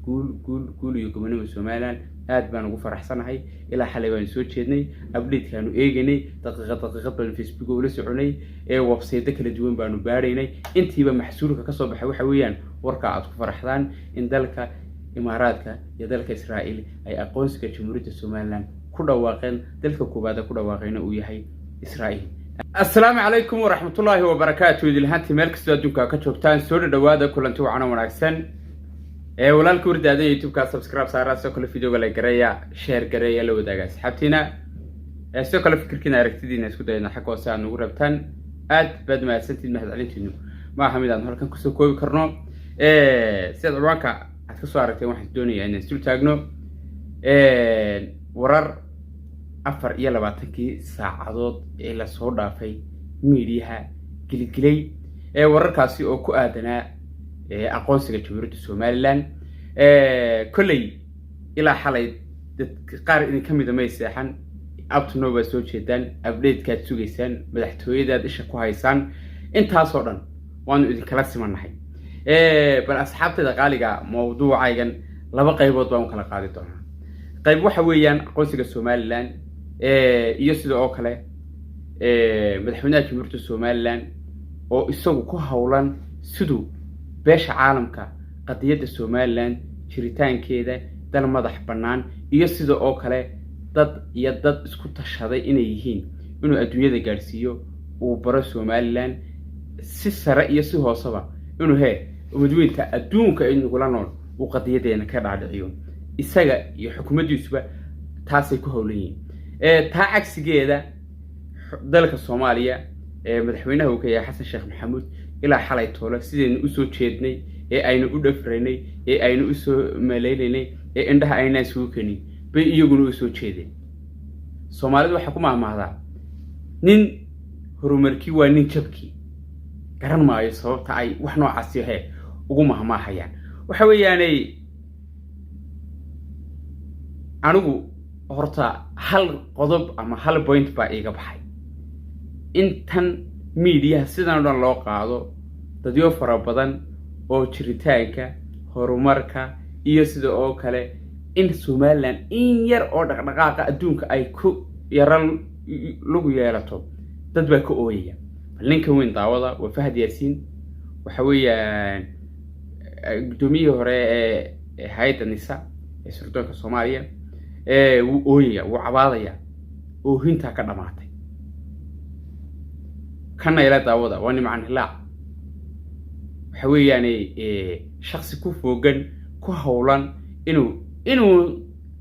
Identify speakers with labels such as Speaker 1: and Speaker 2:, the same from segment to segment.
Speaker 1: guul iyo gobonimo Soomaaliland aad baan ugu faraxsanahay ilaa xalay baan soo jeednay update kaanu eeganay daqiiqad baan Facebook ula soconay website kala duwan baanu baaraynay intiiba maxsuulka ka soo baxay waxa weeyaan warka aad ku faraxdaan in dalka Imaaraadka iyo dalka Israa'iil ay aqoonsiga Jamhuuriyadda Soomaaliland ku dhawaaqeen dalka koobaad ku dhawaaqayna uu yahay Israa'iil. Assalaamu calaykum waraxmatullaahi wabarakaatuh. Idilhanti meel kasta adduunka ka joogtaan soo dhawaada kulanti wacan wanaagsan. walaalka wardaada YouTube-ka subscribe saara soo kale video la gareeya share gareeya la wadaaga asxaabtina soo kale fikirkiina aragtidiina isku dayna xaq oo saan ugu rabtaan aad bad ma santiin mahadcelintiinu ma xamidaan halkan ku soo koobi karno sida urwanka aad ka soo aragteen waxaan doonayaa inaan isku taagno warar 24 saacadood ee la soo dhaafay meediyaha gilgilay wararkaasi oo ku aadanaa aqoonsiga Jamhuuriyadda Soomaaliland kulay ilaa xalay dad qaar in kamid ah seexan abtno ba soo jeedaan update ka sugeysaan madaxtooyada isha ku haysan intaas oo dhan waan idin kala simanahay bal asxaabtada qaaliga mawduucaygan laba qaybood baan kala qaadi doonaa qayb waxa weeyaan aqoonsiga Soomaaliland iyo sidoo oo kale madaxweynaha Jamhuuriyadda Soomaaliland oo isagu ku hawlan sidoo beesha caalamka qadiyada Soomaaliland jiritaankeeda dal madax banaan iyo sidoo oo kale dad isku tashaday inay yihiin inuu adduunyada gaarsiiyo uu baro Soomaaliland si sare iyo si hoosaba inuu wadweynta adduunka inuu la nool uu qadiyadeena ka dhaadhiciyo isaga iyo xukuumaddiisuba taasay ku hawlayeen taa cagsigeeda dalka Soomaaliya madaxweynaha uu ka yahay Xasan Sheekh Maxamuud ilaa xalay toole sideen u soo jeednay aynu u dhafraynay aynu u soo maleeynay indhaha ayna soo keenin bay iyaguna u soo jeedeen Soomaalidu waxa ku maamahda nin horumarkii waa nin jabkii garan maayo sababta ay wax noocaas yahay ugu mahmaahayaan waxa weeyaanay anigu horta hal qodob ama hal point baa iga baxay intan media sidan dhan loo qaado dadyo fara badan oo jiritaanka horumarka iyo sida oo kale in Soomaaliland in yar oo dhaqdhaqaaqa adduunka ay ku yaran lagu yeelato dad baa ka ooyaya ninka weyn daawada waa Fahad Yaasiin waxa weeyaan gudoomiye hore ee hay'adda NISA ee sirdoonka Soomaaliya uu ooyaya uu cabaadaya oo hinta ka dhamaatay kana ila daawada waa nimcan hilaac waxa weeyaan shakhsi ku foogan ku hawlan inuu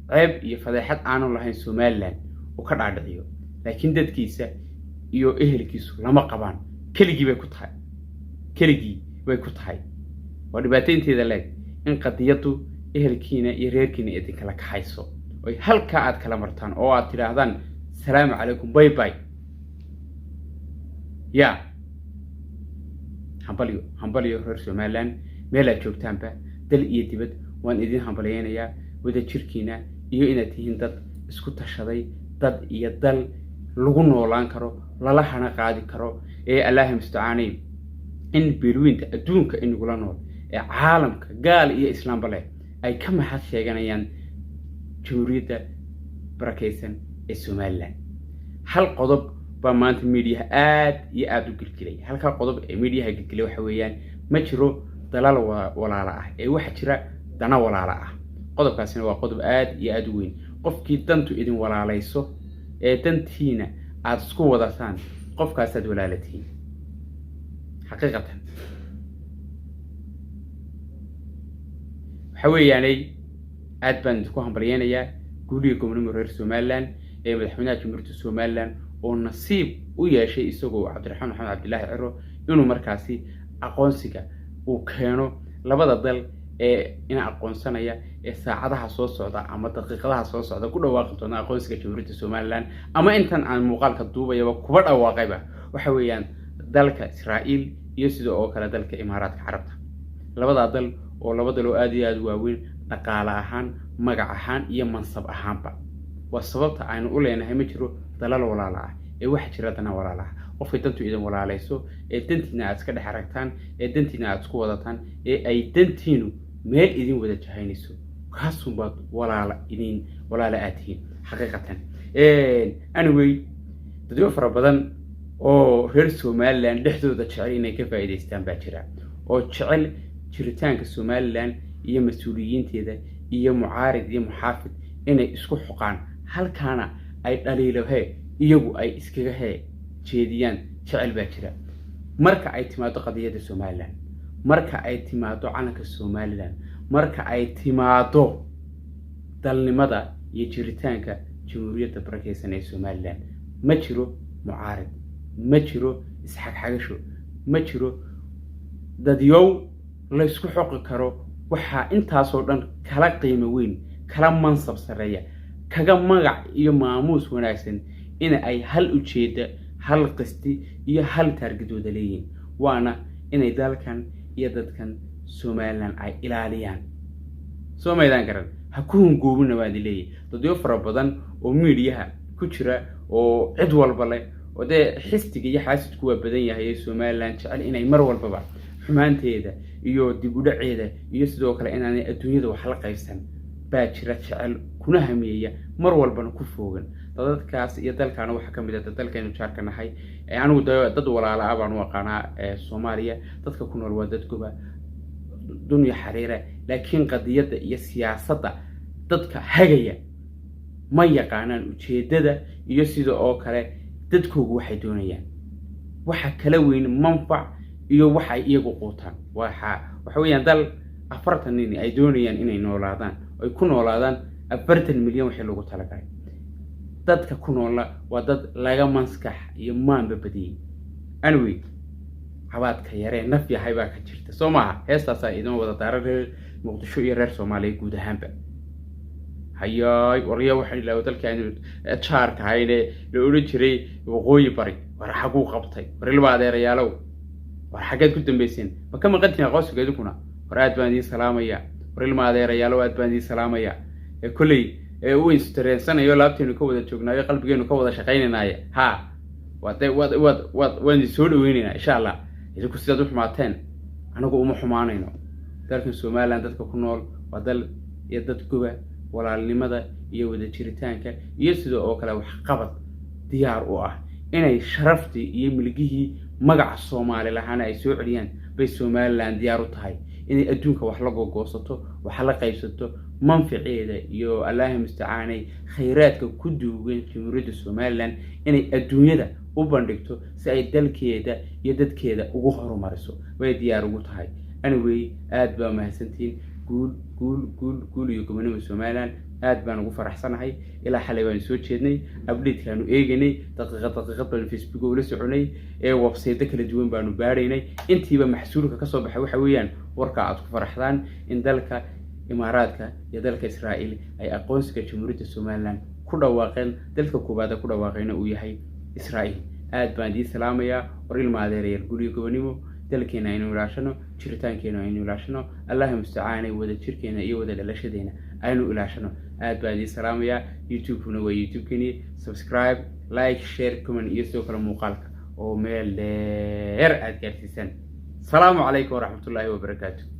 Speaker 1: ceeb iyo fadeexad aanu lahayn Soomaaliland oo ka dhaadhiciyo laakiin dadkiisa iyo ehelkiisu lama qabaan keligii bay ku tahay waa dhibaateynteeda leeg in qadiyadu ehelkiina iyo reerkiina idin kala kaxayso oo halka aad kala martaan oo aad tiraahdaan salaamu calaykum bye bye ya hambalyo reer Soomaaliland meel aad joogtaanba dal iyo dibad waan idin hambalyeynaya wada jirkiina iyo inaad tihiin dad isku tashaday dad iyo dal lagu noolaan karo lala hana qaadi karo Ilaahay musta'aanay in beelweynta adduunka in lagu nool caalamka gaal iyo islaamba leh ay ka mahad sheeganayaan Jamhuuriyadda barakeysan ee Soomaaliland hal qodob ba maanta meediyaha aad iyo aad u gilgilay halka qodob ee meediyaha gilgilay waxa weeyaan ma jiro dalal walaala ah waxa jira dana walaala ah qodobkaasina waa qodob aad iyo aad u weyn qofkii dantu idin walaalayso dantiina aad isku wadataan qofkaas aad walaalatiin xaqiiqatan waxa weeyaan aad baan ku hambalyeynaya guuliga gobonimo reer Soomaaliland madaxweynaha Jamhuuriyadda Soomaaliland oo nasiib u yeeshay isagoo Cabdiraxmaan Maxamed Cabdilaahi Ciro inuu markaasi aqoonsiga uu keeno labada dal in aqoonsanaya saacadaha soo socda ama daqiiqadaha soo socda ku dhawaaqi doona aqoonsiga Jamhuuriyadda Soomaaliland ama intan aan muuqaalka duubayaba kuba dhawaaqayba waxa weeyaan dalka Israa'iil iyo sidoo oo kale dalka Imaaraadka Carabta labada dal oo labada loo aad iyo aad waaweyn dhaqaale ahaan magac ahaan iyo mansab ahaanba waa sababta aynu u leenahay ma jiro dalal walaala ah waxa jira dana walaala ah qofka dantu idin walaalayso dantiina aad iska dhex aragtaan dantiina aad isku wadataan ay dantiinu meel idin wada jahaynayso kaasunbaad walaala aad tihiin xaqiiqatan anyway dadyo fara badan oo reer Somaliland dhexdooda jecel inay ka faa'iideystaan baa jira oo jecel jiritaanka Somaliland iyo mas'uuliyiinteeda iyo mucaarid iyo muxaafid inay isku xuqaan halkaana ay dhaliilahe iyagu ay iskaga jeediyaan jecel baa jira marka ay timaado qadiyada Somaliland marka ay timaado calanka Somaliland marka ay timaado dalnimada iyo jiritaanka jamhuuriyadda barakeysan ee Somaliland ma jiro mucaarid ma jiro isxaqxagasho ma jiro dadyow la isku xoqi karo waxa intaas oo dhan kala qiimo weyn kala mansab sareeya kaga magac iyo maamuus wanaagsan in ay hal ujeeda hal qisti iyo hal targidooda leeyihiin waana inay dalkan iyo dadkan Somaliland ay ilaaliyaan Somaliland garan ha ku hungoobina waad leeyahay dadyo fara badan oo meediyaha ku jira oo cid walba leh oo xistiga iyo xaasidku waa badan yahay Somaliland jecel inay mar walba xumaanteeda iyo dib u dhaceeda iyo sidoo kale inaanay adduunyada wax la qaybsan baa jira jecel kuna hameeya mar walbana ku foogan dadkaas iyo dalkaana waxa kamid ah dalkeenu jaarka nahay anigu dad walaala ah baan u aqaanaa Soomaaliya dadka ku nool waa dad goba dunya xariira laakiin qadiyada iyo siyaasadda dadka hagaya ma yaqaanaan ujeedada iyo sidoo kale dadkoogu waxay doonayaan waxa kala weyn manfac iyo waxa iyagu quutaan waxa weeyaan dal 40 nin ay doonayaan inay noolaadaan ay ku noolaadaan 40 milyan wixii lagu talagalay dadka ku noola waa dad laga maskax iyo maanba badiyay anyway habaadka yare naf yahay baa ka jirta Soomaha heestaas ay idin wada daaray Muqdisho iyo reer Soomaaliya guud ahaanba hayaay wariyo waxa ilaa dalkeenu jaarka hayne la oran jiray waqooyi bari war xaq uu qabtay warilba adeerayaalow war xageed ku dambeyseen ma ka maqantiin aqoonsigeedu kuna war aad baan idin salaamaya warilma adeerayaalow aad baan idin salaamaya kulay uu instereensanayo laabteenu ka wada joognaayo qalbigeenu ka wada shaqeynaynaaya ha waan soo dhaweynayna insha Allah idinku sidaad u xumaateen anagu uma xumaanayno dalkan Somaliland dadka ku nool waa dal iyo dad guba walaalnimada iyo wada jiritaanka iyo sidoo kale wax qabad diyaar u ah inay sharaftii iyo milgihii magaca Soomaaliland lahana ay soo celiyaan bay Somaliland diyaar u tahay inay adduunka wax la googoosato wax la qaybsato manfaceeda iyo Ilaahay mustacaanay khayraadka ku duugan jamhuuriyadda Somaliland inay adduunyada u bandhigto si ay dalkeeda iyo dadkeeda ugu horumariso way diyaar ugu tahay anyway aad baa mahadsantiin guul iyo gobonimo Somaliland aad baan ugu faraxsanahay ilaa xalay waan soo jeednay update kaanu eeganay daqiiqad baan Facebook ula soconay website kala duwan baanu baaraynay intiiba maxsuulka ka soo baxay waxa weeyaan warka aad ku faraxdaan in dalka Imaaraadka iyo dalka Israa'iil ay aqoonsiga jamhuuriyadda Somaliland ku dhawaaqeen dalka koobaad ku dhawaaqayna uu yahay Israa'iil aad baan idin salaamaya warilma adeerayaal guul iyo gobonimo dalkeena aynu ilaashano jiritaankeena aynu ilaashano Ilaahay mustacaanay wada jirkeena iyo wada dhalashadeena aynu ilaashano aad baan idin salaamaya YouTube-kuna waa YouTube-kani subscribe like share comment iyo sidoo kale muuqaalka oo meel dheer aad gaarsiisan salaamu calaykum waraxmatullaahi wabarakaatuh